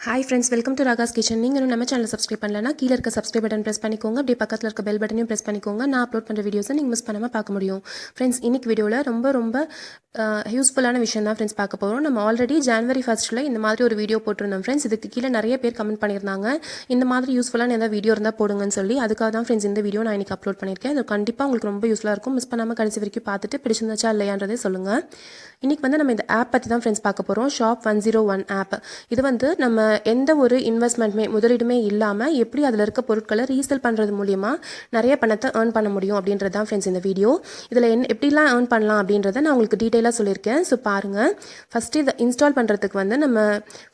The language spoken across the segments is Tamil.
Hi friends, welcome to Ragas Kitchen. நீங்க இன்னும் நம்ம சேனலை சப்ஸ்கிரைப் பண்ணலனா கீழ இருக்க சப்ஸ்கிரைப் பட்டன் பிரஸ் பண்ணிக்கோங்க. அப்படியே பக்கத்துல இருக்க பெல் பட்டனையும் பிரஸ் பண்ணிக்கோங்க. நான் அப்லோட் பண்ற வீடியோஸை நீங்க மிஸ் பண்ணாம பார்க்க முடியும். ஃப்ரெண்ட்ஸ், இன்னைக்கு வீடியோல ரொம்ப யூஸ்ஃபுல்லான விஷயம் தான் ஃப்ரெண்ட்ஸ் பார்க்க போறோம். நம்ம ஆல்ரெடி ஜனவரி 1st இந்த மாதிரி ஒரு வீடியோ போட்டிருந்தோம் ஃப்ரெண்ட்ஸ். இதுக்கு கீழே நிறைய பேர் கமெண்ட் பண்ணியிருந்தாங்க, இந்த மாதிரி யூஸ்ஃபுல்லான ஏதாவது வீடியோ இருந்தால் போடுங்கன்னு சொல்லி. அதுக்காக தான் ஃப்ரெண்ட்ஸ் இந்த வீடியோ நான் இன்னைக்கு அப்லோட் பண்ணியிருக்கேன். அது கண்டிப்பாக உங்களுக்கு ரொம்ப யூஸ்ஃபுல்லாக இருக்கும். மிஸ் பண்ணாமல் கடைசி வரைக்கும் பார்த்துட்டு பிடிச்சிருந்துச்சா இல்லையான்றதே சொல்லுங்க. இன்னைக்கு நம்ம இந்த ஆப் பற்றி தான் ஃப்ரெண்ட்ஸ் பார்க்க போகிறோம். ஷாப் 101 ஆப். இது நம்ம எந்த ஒரு இன்வெஸ்ட்மெண்ட்டுமே முதலீடுமே இல்லாமல் எப்படி அதில் இருக்க பொருட்களை ரீசேல் பண்ணுறது மூலிமா நிறைய பணத்தை ஏர்ன் பண்ண முடியும் அப்படின்றது தான் ஃப்ரெண்ட்ஸ் இந்த வீடியோ. இதில் எப்படிலாம் ஏர்ன் பண்ணலாம் அப்படின்றத நான் உங்களுக்கு டீட்டெயிலாக சொல்லியிருக்கேன். ஸோ பாருங்கள். ஃபஸ்ட்டு இதை இன்ஸ்டால் பண்ணுறதுக்கு நம்ம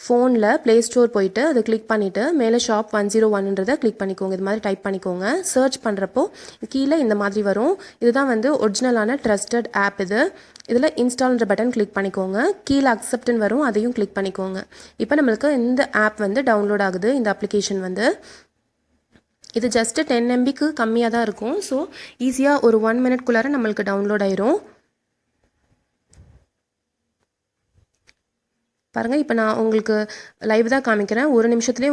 ஃபோனில் ப்ளே ஸ்டோர் போயிட்டு அதை கிளிக் பண்ணிவிட்டு மேலே ஷாப் 101ன்றதை கிளிக் பண்ணிக்கோங்க. இது மாதிரி டைப் பண்ணிக்கோங்க. சர்ச் பண்ணுறப்போ கீழே இந்த மாதிரி வரும். இதுதான் ஒரிஜினலான ட்ரஸ்டட் ஆப். இதில் இன்ஸ்டால்ன்ற பட்டன் கிளிக் பண்ணிக்கோங்க. கீழே அக்செப்ட்னு வரும், அதையும் கிளிக் பண்ணிக்கோங்க. இப்போ நம்மளுக்கு இந்த ஆப் டவுன்லோட் ஆகுது. இந்த அப்ளிகேஷன் இது ஜஸ்ட் 10 MBக்கு கம்மியாக தான் இருக்கும். ஸோ ஈஸியாக ஒரு 1 மினிட்குள்ளார நம்மளுக்கு டவுன்லோட் ஆயிரும். பாருங்கள், இப்போ நான் உங்களுக்கு லைவ் தான் காமிக்கிறேன். ஒரு நிமிஷத்துலேயே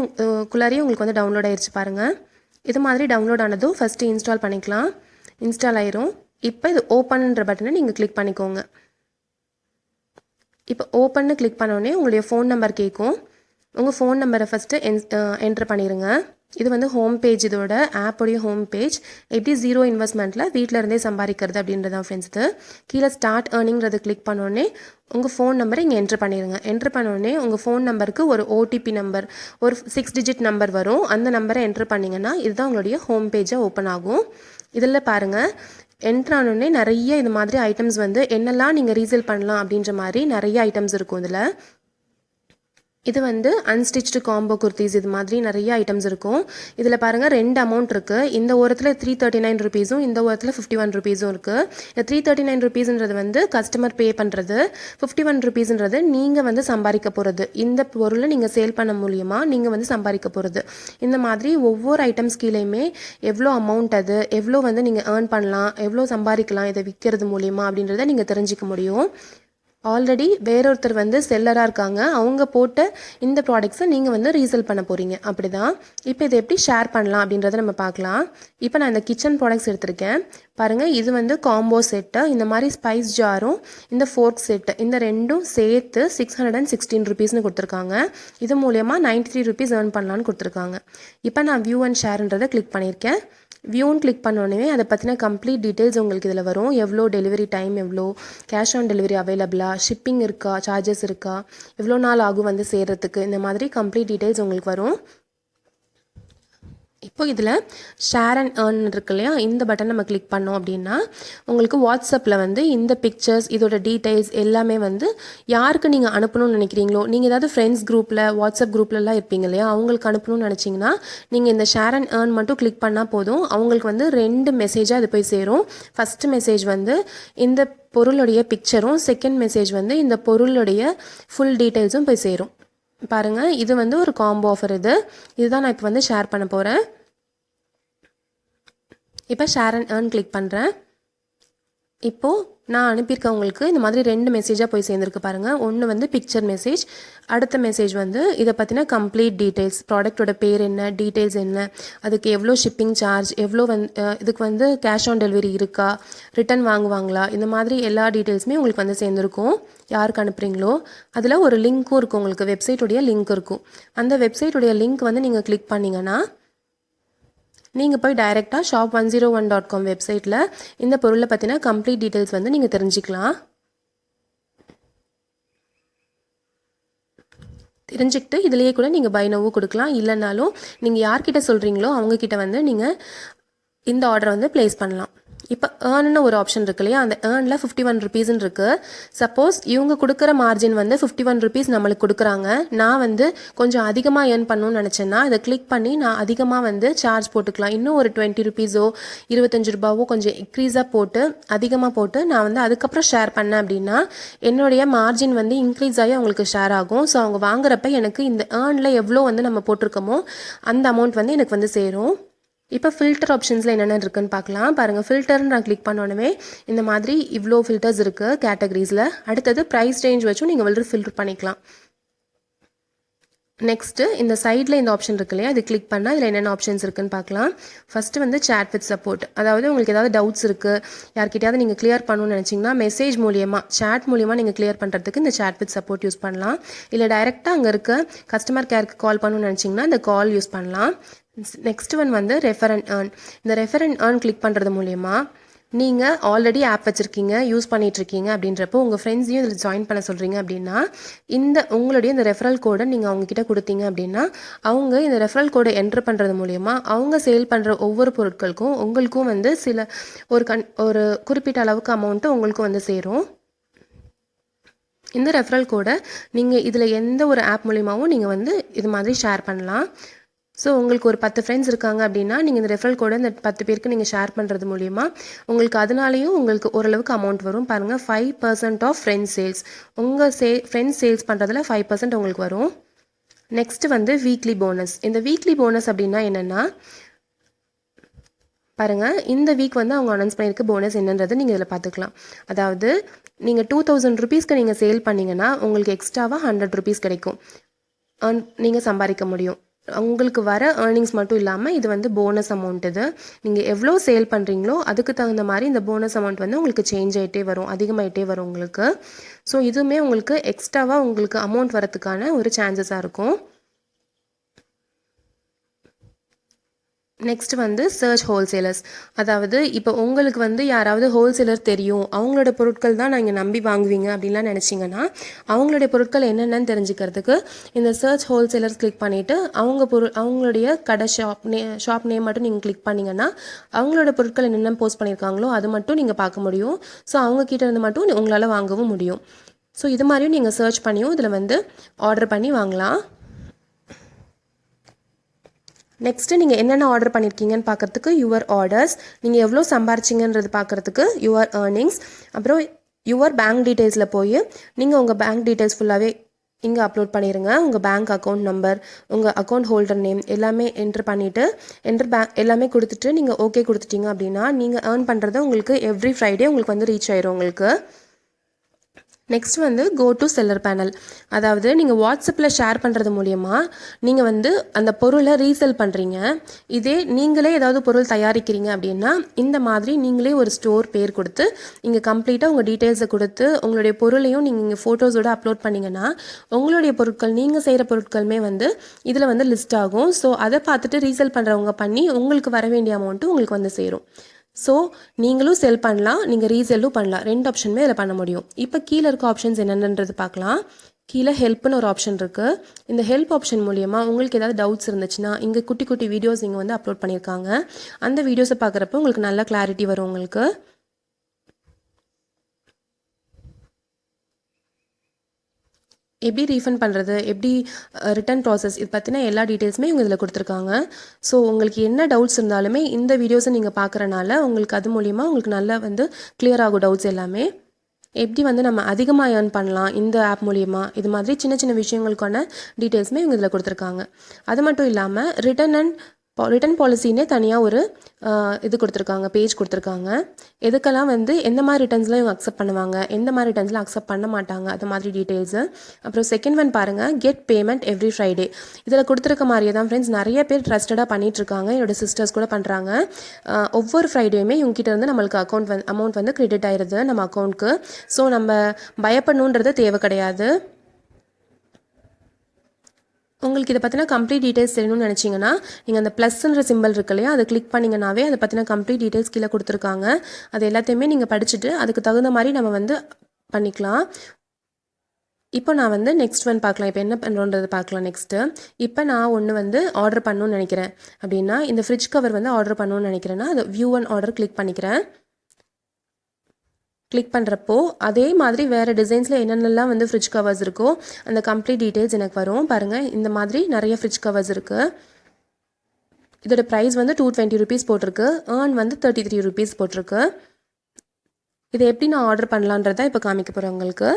குள்ளாரையும் உங்களுக்கு டவுன்லோட் ஆயிடுச்சு பாருங்கள். இது மாதிரி டவுன்லோட் ஆனதும் ஃபஸ்ட்டு இன்ஸ்டால் பண்ணிக்கலாம். இன்ஸ்டால் ஆயிரும். இப்போ இது ஓப்பன்ன்ற பட்டனை நீங்கள் கிளிக் பண்ணிக்கோங்க. இப்போ ஓப்பன்னு கிளிக் பண்ணோடனே உங்களுடைய ஃபோன் நம்பர் கேட்கும். உங்கள் ஃபோன் நம்பரை ஃபஸ்ட்டு என்ட்ரு பண்ணிடுங்க. இது ஹோம் பேஜ், இதோட ஆப்போடைய ஹோம் பேஜ். எப்படி ஜீரோ இன்வெஸ்ட்மெண்ட்டில் வீட்டில் இருந்தே சம்பாதிக்கிறது அப்படின்றதான் ஃப்ரெண்ட்ஸ். இது கீழே ஸ்டார்ட் ஏர்னிங்கிறத கிளிக் பண்ணோடனே உங்கள் ஃபோன் நம்பரை இங்கே என்ட்ரு பண்ணிடுங்க. என்ட்ரு பண்ணோடனே உங்கள் ஃபோன் நம்பருக்கு ஒரு ஓடிபி நம்பர், ஒரு 6 டிஜிட் நம்பர் வரும். அந்த நம்பரை என்ட்ரு பண்ணிங்கன்னா இதுதான் உங்களுடைய ஹோம் பேஜை ஓப்பன் ஆகும். இதில் பாருங்கள், என்ட்ரு ஆனோடனே நிறைய இது மாதிரி ஐட்டம்ஸ் என்னெல்லாம் நீங்கள் ரீசேல் பண்ணலாம் அப்படின்ற மாதிரி நிறைய ஐட்டம்ஸ் இருக்கும். இதில் இது அன்ஸ்டிச்டு காம்போ குர்த்திஸ், இது மாதிரி நிறைய ஐட்டம்ஸ் இருக்கும். இதில் பாருங்கள், 2 அமௌண்ட் இருக்குது. இந்த ஓரத்தில் 339 ருபீஸும் இந்த ஓரத்தில் 51 ருபீஸும் இருக்குது. இந்த 339 ருபீஸ்ன்றது கஸ்டமர் பே பண்ணுறது, 51 ருபீஸ்ன்றது நீங்கள் சம்பாதிக்க போகிறது. இந்த பொருளை நீங்கள் சேல் பண்ண மூலியமாக நீங்கள் சம்பாதிக்க போகிறது. இந்த மாதிரி ஒவ்வொரு ஐட்டம்ஸ் கீழேயுமே எவ்வளோ அமௌண்ட், அது எவ்வளோ நீங்கள் ஏர்ன் பண்ணலாம், எவ்வளோ சம்பாதிக்கலாம் இதை விற்கிறது மூலியமா அப்படின்றத நீங்கள் தெரிஞ்சிக்க முடியும். ஆல்ரெடி வேறொருத்தர் செல்லராக இருக்காங்க. அவங்க போட்ட இந்த ப்ராடக்ட்ஸை நீங்கள் ரீசேல் பண்ண போகிறீங்க. அப்படி தான். இப்போ இதை எப்படி ஷேர் பண்ணலாம் அப்படின்றத நம்ம பார்க்கலாம். இப்போ நான் இந்த கிச்சன் ப்ராடக்ட்ஸ் எடுத்திருக்கேன். பாருங்கள், இது காம்போ செட்டு. இந்த மாதிரி ஸ்பைஸ் ஜாரும் இந்த ஃபோர்க் செட்டு, இந்த ரெண்டும் சேர்த்து 616 ருபீஸ்னு கொடுத்துருக்காங்க. இது மூலயமா 93 ருபீஸ் ஏர்ன் பண்ணலான்னு கொடுத்துருக்காங்க. இப்போ நான் வியூ அண்ட் ஷேர்ன்றதை கிளிக் பண்ணியிருக்கேன். வியூன்னு கிளிக் பண்ணோடனே அதை பற்றின கம்ப்ளீட் டீட்டெயில்ஸ் உங்களுக்கு இதில் வரும். எவ்வளோ டெலிவரி டைம், எவ்வளோ கேஷ் ஆன் டெலிவரி அவைலபிளா, ஷிப்பிங் இருக்கா, சார்ஜஸ் இருக்கா, எவ்வளோ நாள் ஆகும் சேர்கிறதுக்கு, இந்த மாதிரி கம்ப்ளீட் டீட்டெயில்ஸ் உங்களுக்கு வரும். இப்போ இதில் ஷேர் அண்ட் ஏர்ன் இருக்கு இல்லையா, இந்த பட்டன் நம்ம கிளிக் பண்ணோம் அப்படின்னா உங்களுக்கு வாட்ஸ்அப்பில் இந்த பிக்சர்ஸ், இதோட டீட்டெயில்ஸ் எல்லாமே யாருக்கு நீங்கள் அனுப்பணும்னு நினைக்கிறீங்களோ, நீங்கள் ஏதாவது ஃப்ரெண்ட்ஸ் குரூப்பில், வாட்ஸ்அப் குரூப்லலாம் இருப்பீங்க இல்லையா, அவங்களுக்கு அனுப்பணும்னு நினச்சிங்கன்னா நீங்கள் இந்த ஷேர் அண்ட் ஏர்ன் மட்டும் கிளிக் பண்ணால் போதும். அவங்களுக்கு 2 மெசேஜாக அது போய் சேரும். ஃபஸ்ட்டு மெசேஜ் இந்த பொருளுடைய பிக்சரும், செகண்ட் மெசேஜ் இந்த பொருளுடைய ஃபுல் டீட்டெயில்ஸும் போய் சேரும். பாருங்கள், இது ஒரு காம்போ ஆஃபர். இதுதான் நான் இப்போ ஷேர் பண்ண போகிறேன். இப்போ ஷேர் அண்ட் ஏர்ன் கிளிக் பண்ணுறேன். இப்போது நான் அனுப்பியிருக்கவங்களுக்கு இந்த மாதிரி 2 மெசேஜாக போய் சேர்ந்துருக்கு பாருங்கள். ஒன்று பிக்சர் மெசேஜ், அடுத்த மெசேஜ் இதை பற்றின கம்ப்ளீட் டீட்டெயில்ஸ், ப்ராடக்டோட பேர் என்ன, டீட்டெயில்ஸ் என்ன, அதுக்கு எவ்வளோ ஷிப்பிங் சார்ஜ், எவ்வளோ இதுக்கு கேஷ் ஆன் டெலிவரி இருக்கா, ரிட்டன் வாங்குவாங்களா, இந்த மாதிரி எல்லா டீட்டெயில்ஸுமே உங்களுக்கு சேர்ந்துருக்கும். யாருக்கு அனுப்புகிறீங்களோ அதில் ஒரு லிங்க்கும் இருக்கும். உங்களுக்கு வெப்சைட்டுடைய லிங்க் இருக்கும். அந்த வெப்சைட்டுடைய லிங்க் நீங்கள் கிளிக் பண்ணிங்கன்னா நீங்கள் போய் டைரெக்டாக shop101.com வெப்சைட்டில் இந்த பொருளை பற்றின கம்ப்ளீட் டீட்டெயில்ஸ் நீங்கள் தெரிஞ்சுக்கலாம். தெரிஞ்சுக்கிட்டு இதிலேயே கூட நீங்கள் பை நோவும் கொடுக்கலாம். இல்லைனாலும் நீங்கள் யார்கிட்ட சொல்கிறீங்களோ அவங்கக்கிட்ட நீங்கள் இந்த ஆர்டரை ப்ளேஸ் பண்ணலாம். இப்போ ஏர்ன்னு ஒரு ஆப்ஷன் இருக்கு இல்லையா, அந்த ஏர்னில் 51 ருபீஸ்ன்னு இருக்குது. சப்போஸ் இவங்க கொடுக்குற மார்ஜின் 51 ருபீஸ் நம்மளுக்கு கொடுக்குறாங்க. நான் கொஞ்சம் அதிகமாக ஏர்ன் பண்ணணும்னு நினச்சேன்னா இதை கிளிக் பண்ணி நான் அதிகமாக சார்ஜ் போட்டுக்கலாம். இன்னும் ஒரு 20 ருபீஸோ 25 ரூபாவோ கொஞ்சம் இன்க்ரீஸாக போட்டு, அதிகமாக போட்டு நான் அதுக்கப்புறம் ஷேர் பண்ணேன் அப்படின்னா என்னுடைய மார்ஜின் இன்க்ரீஸ் ஆகி அவங்களுக்கு ஷேர் ஆகும். ஸோ அவங்க வாங்குறப்ப எனக்கு இந்த ஏர்னில் எவ்வளோ நம்ம போட்டிருக்கோமோ அந்த அமௌண்ட் எனக்கு சேரும். இப்போ ஃபில்டர் ஆப்ஷன்ஸில் என்னென்ன இருக்குன்னு பார்க்கலாம். பாருங்கள், ஃபில்டர்னு நான் கிளிக் பண்ணோன்னே இந்த மாதிரி இவ்வளோ ஃபில்டர்ஸ் இருக்குது கேட்டகரிஸில். அடுத்தது ப்ரைஸ் ரேஞ்ச் வச்சும் நீங்கள் ஃபில்டர் பண்ணிக்கலாம். நெக்ஸ்ட்டு இந்த சைடில் இந்த ஆப்ஷன் இருக்கு இல்லையா, இது கிளிக் பண்ணால் இதில் என்னென்ன ஆப்ஷன்ஸ் இருக்குன்னு பார்க்கலாம். ஃபஸ்ட்டு வந்து சேட் வித் சப்போர்ட். அதாவது உங்களுக்கு ஏதாவது டவுட்ஸ் இருக்குது, யார்கிட்டயாவது நீங்கள் கிளியர் பண்ணணும்னு நினச்சிங்கன்னா மெசேஜ் மூலியமாக சேட் மூலியமாக நீங்கள் கிளியர் பண்ணுறதுக்கு இந்த சேட் வித் சப்போர்ட் யூஸ் பண்ணலாம். இல்லை டைரெக்டாக அங்கே இருக்க கஸ்டமர் கேருக்கு கால் பண்ணணும்னு நினச்சிங்கன்னா இந்த கால் யூஸ் பண்ணலாம். நெக்ஸ்ட் ஒன் வந்து ரெஃபர் அண்ட் ஏர்ன். இந்த ரெஃபர் அண்ட் ஏர்ன் கிளிக் பண்ணுறது மூலியமாக நீங்கள் ஆல்ரெடி ஆப் வச்சுருக்கீங்க, யூஸ் பண்ணிகிட்ருக்கீங்க அப்படின்றப்போ உங்கள் ஃப்ரெண்ட்ஸையும் இதில் ஜாயின் பண்ண சொல்கிறீங்க அப்படின்னா உங்களுடைய இந்த ரெஃபரல் கோடை நீங்கள் அவங்கக்கிட்ட கொடுத்தீங்க அப்படின்னா அவங்க இந்த ரெஃபரல் கோடை என்ட்ரு பண்ணுறது மூலயமா அவங்க சேல் பண்ணுற ஒவ்வொரு பொருட்களுக்கும் உங்களுக்கும் வந்து ஒரு குறிப்பிட்ட அளவுக்கு அமௌண்ட்டு உங்களுக்கும் வந்து சேரும். இந்த ரெஃபரல் கோடை நீங்கள் இதில் எந்த ஒரு ஆப் மூலியமாகவும் நீங்கள் வந்து இது மாதிரி ஷேர் பண்ணலாம். ஸோ உங்களுக்கு ஒரு 10 ஃப்ரெண்ட்ஸ் இருக்காங்க அப்படின்னா நீங்கள் இந்த ரெஃபரல் கோடை இந்த 10 பேருக்கு நீங்கள் ஷேர் பண்ணுறது மூலிமா உங்களுக்கு அதனாலேயும் உங்களுக்கு ஓரளவுக்கு அமௌண்ட் வரும். பாருங்கள், 5% ஆஃப் ஃப்ரெண்ட்ஸ் சேல்ஸ். உங்கள் ஃப்ரெண்ட்ஸ் சேல்ஸ் பண்ணுறதுல 5% உங்களுக்கு வரும். நெக்ஸ்ட்டு வந்து வீக்லி போனஸ். இந்த வீக்லி போனஸ் அப்படின்னா என்னென்னா பாருங்கள், இந்த வீக் வந்து அவங்க அனௌன்ஸ் பண்ணியிருக்க போனஸ் என்னன்றது நீங்கள் இதில் பார்த்துக்கலாம். அதாவது நீங்கள் 2000 ருபீஸ்க்கு நீங்கள் சேல் பண்ணிங்கன்னா உங்களுக்கு எக்ஸ்ட்ராவாக 100 ருபீஸ் கிடைக்கும், நீங்கள் சம்பாதிக்க முடியும். உங்களுக்கு வர ஏர்னிங்ஸ் மட்டும் இல்லாமல் இது வந்து போனஸ் அமௌண்ட். இது நீங்கள் எவ்வளோ சேல் பண்ணுறீங்களோ அதுக்கு தகுந்த மாதிரி இந்த போனஸ் அமௌண்ட் வந்து உங்களுக்கு சேஞ்ச் ஆகிட்டே வரும், அதிகமாகிட்டே வரும் உங்களுக்கு. ஸோ இதுவுமே உங்களுக்கு எக்ஸ்ட்ராவாக உங்களுக்கு அமௌண்ட் வரதுக்கான ஒரு சான்சஸாக இருக்கும். நெக்ஸ்ட் வந்து சர்ச் ஹோல்சேலர்ஸ். அதாவது இப்போ உங்களுக்கு வந்து யாராவது ஹோல்சேலர் தெரியும், அவங்களோட பொருட்கள் தான் நீங்கள் நம்பி வாங்குவீங்க அப்படின்லாம் நினச்சிங்கன்னா அவங்களுடைய பொருட்கள் என்னென்னு தெரிஞ்சுக்கிறதுக்கு இந்த சர்ச் ஹோல்சேலர்ஸ் கிளிக் பண்ணிவிட்டு அவங்களுடைய கடை ஷாப் நேம் மட்டும் நீங்கள் கிளிக் பண்ணிங்கன்னா அவங்களோட பொருட்கள் என்னென்ன போஸ்ட் பண்ணியிருக்காங்களோ அது மட்டும் நீங்கள் பார்க்க முடியும். ஸோ அவங்கக்கிட்ட இருந்து மட்டும் உங்களால் வாங்கவும் முடியும். ஸோ இது மாதிரியும் நீங்கள் சர்ச் பண்ணியும் இதில் வந்து ஆர்டர் பண்ணி வாங்கலாம். நெக்ஸ்ட்டு நீங்கள் என்னென்ன ஆர்டர் பண்ணியிருக்கீங்கன்னு பார்க்குறதுக்கு யுவர் ஆர்டர்ஸ், நீங்கள் எவ்வளோ சம்பாரிச்சிங்கன்றது பார்க்குறதுக்கு யுவர் ஏர்னிங்ஸ், அப்புறம் யுவர் பேங்க் டீட்டெயில்ஸில் போய் நீங்கள் உங்கள் பேங்க் டீட்டெயில்ஸ் ஃபுல்லாகவே இங்கே அப்லோட் பண்ணிடுங்க. உங்கள் பேங்க் அக்கௌண்ட் நம்பர், உங்கள் அக்கௌண்ட் ஹோல்டர் நேம் எல்லாமே என்ட்ரு பண்ணிவிட்டு எல்லாமே கொடுத்துட்டு நீங்கள் ஓகே கொடுத்துட்டீங்க அப்படின்னா நீங்கள் ஏர்ன் பண்ணுறது உங்களுக்கு எவ்ரி ஃப்ரைடே உங்களுக்கு வந்து ரீச் ஆயிரும் உங்களுக்கு. நெக்ஸ்ட் வந்து கோ டு செல்லர் பேனல். அதாவது நீங்கள் வாட்ஸ்அப்பில் ஷேர் பண்ணுறது மூலயமா நீங்கள் வந்து அந்த பொருளை ரீசேல் பண்ணுறீங்க. இதே நீங்களே ஏதாவது பொருள் தயாரிக்கிறீங்க அப்படின்னா இந்த மாதிரி நீங்களே ஒரு ஸ்டோர் பேர் கொடுத்து இங்கே கம்ப்ளீட்டாக உங்கள் டீட்டெயில்ஸை கொடுத்து உங்களுடைய பொருளையும் நீங்கள் இங்கே ஃபோட்டோஸோடு அப்லோட் பண்ணிங்கன்னா உங்களுடைய பொருட்கள், நீங்கள் செய்கிற பொருட்களுமே வந்து இதில் வந்து லிஸ்ட் ஆகும். ஸோ அதை பார்த்துட்டு ரீசேல் பண்ணுறவங்க பண்ணி உங்களுக்கு வர வேண்டிய அமௌண்ட்டு உங்களுக்கு வந்து சேரும். ஸோ நீங்களும் செல் பண்ணலாம், நீங்கள் ரீசெல்லும் பண்ணலாம், 2 ஆப்ஷனுமே இதில் பண்ண முடியும். இப்போ கீழே இருக்க ஆப்ஷன்ஸ் என்னென்னது பார்க்கலாம். கீழே ஹெல்ப்னு ஒரு ஆப்ஷன் இருக்குது. இந்த ஹெல்ப் ஆப்ஷன் மூலியமாக உங்களுக்கு ஏதாவது டவுட்ஸ் இருந்துச்சுன்னா இங்கே குட்டி குட்டி வீடியோஸ் இங்கே வந்து அப்லோட் பண்ணியிருக்காங்க. அந்த வீடியோஸை பார்க்குறப்ப உங்களுக்கு நல்ல கிளாரிட்டி வரும். உங்களுக்கு எப்படி ரீஃபண்ட் பண்ணுறது, எப்படி ரிட்டர்ன் ப்ராசஸ், இது பற்றின எல்லா டீட்டெயில்ஸுமே இவங்க இதில் கொடுத்துருக்காங்க. ஸோ உங்களுக்கு என்ன டவுட்ஸ் இருந்தாலுமே இந்த வீடியோஸை நீங்கள் பார்க்குறனால உங்களுக்கு அது மூலிமா உங்களுக்கு நல்லா வந்து கிளியர் ஆகும் டவுட்ஸ் எல்லாமே. எப்படி வந்து நம்ம அதிகமாக ஏர்ன் பண்ணலாம் இந்த ஆப் மூலிமா, இது மாதிரி சின்ன சின்ன விஷயங்களுக்கான டீட்டெயில்ஸுமே இவங்க இதில் கொடுத்துருக்காங்க. அது மட்டும் இல்லாமல் ரிட்டர்ன் பாலிசின்னே தனியாக ஒரு இது கொடுத்துருக்காங்க, பேஜ் கொடுத்துருக்காங்க. எதுக்கெல்லாம் வந்து எந்த மாதிரி ரிட்டர்ன்ஸ்லாம் இவங்க அக்செப்ட் பண்ணுவாங்க, எந்த மாதிரி ரிட்டர்ன்ஸ்லாம் அக்செப்ட் பண்ண மாட்டாங்க, அது மாதிரி டீட்டெயில்ஸு. அப்புறம் செகண்ட் ஒன் பாருங்கள், கெட் பேமெண்ட் எவ்ரி ஃப்ரைடே. இதில் கொடுத்துருக்க மாதிரியே தான் ஃப்ரெண்ட்ஸ் நிறைய பேர் ட்ரஸ்டடாக பண்ணிகிட்ருக்காங்க. என்னோட சிஸ்டர்ஸ் கூட பண்ணுறாங்க. ஒவ்வொரு ஃப்ரைடேயுமே இவங்ககிட்ட இருந்து நம்மளுக்கு அமௌண்ட் வந்து கிரெடிட் ஆயிடுது நம்ம அக்கௌண்ட்க்கு. ஸோ நம்ம பயப்படணுன்றது தேவை கிடையாது. உங்களுக்கு இதை பற்றின கம்ப்ளீட் டீட்டெயில்ஸ் தெரியணும்னு நினச்சிங்கன்னா நீங்கள் அந்த ப்ளஸ்ன்ற சிம்பிள் இருக்கு இல்லையா, அதை கிளிக் பண்ணிங்கனாவே அதை பற்றின கம்ப்ளீட் டீட்டெயில்ஸ் கீழே கொடுத்துருக்காங்க. அது எல்லாத்தையுமே நீங்கள் படிச்சுட்டு அதுக்கு தகுந்த மாதிரி நம்ம வந்து பண்ணிக்கலாம். இப்போ நான் வந்து நெக்ஸ்ட் ஒன் பார்க்கலாம். இப்போ என்ன பண்ணுறோன்றது பார்க்கலாம். நெக்ஸ்ட்டு இப்போ நான் ஒன்று வந்து ஆர்டர் பண்ணணும்னு நினைக்கிறேன் அப்படின்னா இந்த ஃப்ரிட்ஜ் கவர் வந்து ஆர்டர் பண்ணணும்னு நினைக்கிறேன்னா அது வியூ அண்ட் ஆர்டர் கிளிக் பண்ணிக்கிறேன். கிளிக் பண்ணுறப்போ அதே மாதிரி வேறு டிசைன்ஸில் என்னென்னலாம் வந்து ஃப்ரிட்ஜ் கவர்ஸ் இருக்கோ அந்த கம்ப்ளீட் டீட்டெயில்ஸ் எனக்கு வரும். பாருங்கள், இந்த மாதிரி நிறைய ஃப்ரிட்ஜ் கவர்ஸ் இருக்குது. இதோட ப்ரைஸ் வந்து 220 ருபீஸ் போட்டிருக்கு. ஏர்ன் வந்து 33 ருபீஸ் போட்டிருக்கு. இதை எப்படி நான் ஆர்டர் பண்ணலான்றதான் இப்போ காமிக்க போகிறேன் உங்களுக்கு.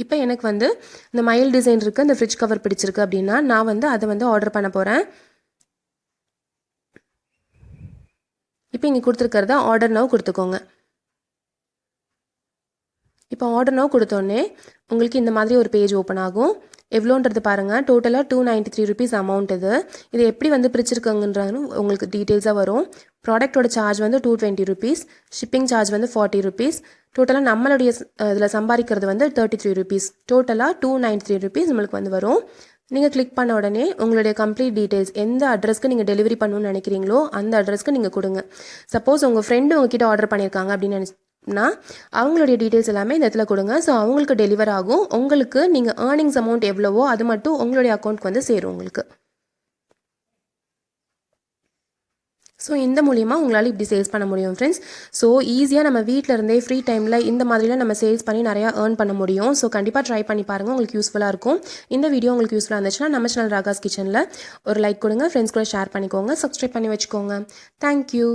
இப்போ எனக்கு வந்து இந்த மயில் டிசைன் இருக்குது, இந்த ஃப்ரிட்ஜ் கவர் பிடிச்சிருக்கு அப்படின்னா நான் வந்து அதை வந்து ஆர்டர் பண்ண போகிறேன். இப்போ இங்கே கொடுத்துருக்கிறத ஆர்டர் நவ் கொடுத்துக்கோங்க. இப்போ ஆர்டர் நவ் கொடுத்தோன்னே உங்களுக்கு இந்த மாதிரி ஒரு பேஜ் ஓப்பன் ஆகும். எவ்வளோன்றது பாருங்கள். டோட்டலாக 293 ருபீஸ் அமௌண்ட் இது எப்படி வந்து பிரிச்சிருக்காங்கன்றது உங்களுக்கு டீட்டெயில்ஸாக வரும். ப்ராடக்ட்டோட சார்ஜ் வந்து 220 ருபீஸ், ஷிப்பிங் சார்ஜ் வந்து 40 ருபீஸ், டோட்டலாக நம்மளுடைய இதில் சம்பாதிக்கிறது வந்து 33 ருபீஸ், டோட்டலாக 293 ருபீஸ் நம்மளுக்கு வந்து வரும். நீங்கள் கிளிக் பண்ண உடனே உங்களுடைய கம்ப்ளீட் டீட்டெயில்ஸ் எந்த அட்ரஸ்க்கு நீங்கள் டெலிவரி பண்ணணும்னு நினைக்கிறீங்களோ அந்த அட்ரஸ்க்கு நீங்கள் கொடுங்க. சப்போஸ் உங்கள் ஃப்ரெண்டு உங்ககிட்ட ஆர்டர் பண்ணியிருக்காங்க அப்படின்னு அவங்களுடைய டீட்டெயில்ஸ் எல்லாமே இந்த இடத்துல கொடுங்க. ஸோ அவங்களுக்கு டெலிவர் ஆகும். உங்களுக்கு நீங்கள் ஏர்னிங்ஸ் அமௌண்ட் எவ்வளவோ அது மட்டும் உங்களுடைய அக்கௌண்ட்க்கு வந்து சேரும் உங்களுக்கு. ஸோ இந்த மூலிமா உங்களால் இப்படி சேல்ஸ் பண்ண முடியும் ஃப்ரெண்ட்ஸ். ஸோ ஈஸியாக நம்ம வீட்டில் இருந்தே ஃப்ரீ டைமில் இந்த மாதிரிலாம் நம்ம சேல்ஸ் பண்ணி நிறையா ஏர்ன் பண்ண முடியும். ஸோ கண்டிப்பாக ட்ரை பண்ணி பாருங்கள், உங்களுக்கு யூஸ்ஃபுல்லாக இருக்கும். இந்த வீடியோ உங்களுக்கு யூஸ்ஃபுல்லாக இருந்துச்சுன்னா நம்ம சேனல் ராகாஸ் கிச்சனில் ஒரு லைக் கொடுங்க, ஃப்ரெண்ட்ஸ் கூட ஷேர் பண்ணிக்கோங்க, சப்ஸ்கிரைப் பண்ணி வச்சுக்கோங்க. தேங்க்யூ.